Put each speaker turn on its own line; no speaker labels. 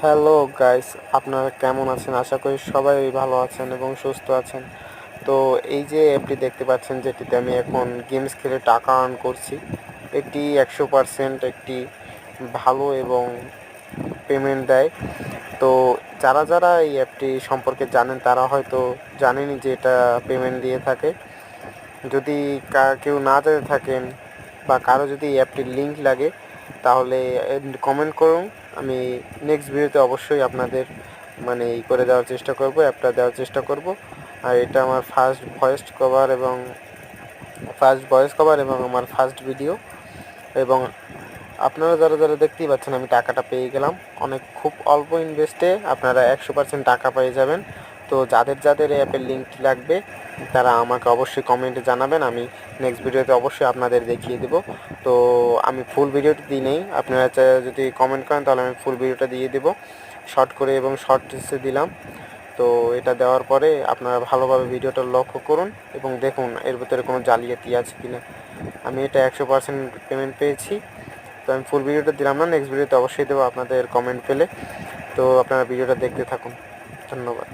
Hello guys, আপনারা কেমন আছেন? আশা করি সবাই ভালো আছেন এবং সুস্থ আছেন। তো এই যে অ্যাপটি দেখতে পাচ্ছেন, যেটিতে আমি এখন গেমস খেলে টাকা আর্ন করছি, এটি 100% একটি ভালো এবং পেমেন্ট দেয়। তো যারা এই অ্যাপটি সম্পর্কে জানেন তারা হয়তো জানেনই যে এটা পেমেন্ট দিয়ে থাকে। যদি কেউ না জেনে থাকেন বা কারো যদি এই অ্যাপটির লিঙ্ক লাগে, তাহলে কমেন্ট করুন। আমি নেক্সট ভিডিওতে অবশ্যই আপনাদের করে দেওয়ার চেষ্টা করব, অ্যাপটা দেওয়ার চেষ্টা করব। আর এটা আমার ফার্স্ট ভয়েস কভার এবং আমার ফার্স্ট ভিডিও। এবং আপনারা যারা দেখতেই পাচ্ছেন, আমি টাকাটা পেয়ে গেলাম। খুব অল্প ইনভেস্টে আপনারা 100% টাকা পেয়ে যাবেন। তো যাদের এই অ্যাপের লিঙ্কটি লাগবে তারা আমাকে অবশ্যই কমেন্টে জানাবেন। আমি নেক্সট ভিডিওতে অবশ্যই আপনাদের দেখিয়ে দেব। তো আমি ফুল ভিডিওটি দিই নেই, আপনারা যদি কমেন্ট করেন তাহলে আমি ফুল ভিডিওটা দিয়ে দেবো শর্ট করে, এবং শর্টসে দিলাম। তো এটা দেওয়ার পরে আপনারা ভালোভাবে ভিডিওটা লক্ষ্য করুন এবং দেখুন এর ভিতরে কোনো জালিয়াতি আছে কিনা। আমি এটা 100% পেমেন্ট পেয়েছি। তো আমি ফুল ভিডিওটা দিলাম না, নেক্সট ভিডিওতে অবশ্যই দেবো আপনাদের কমেন্ট পেলে। তো আপনারা ভিডিওটা দেখতে থাকুন। ধন্যবাদ।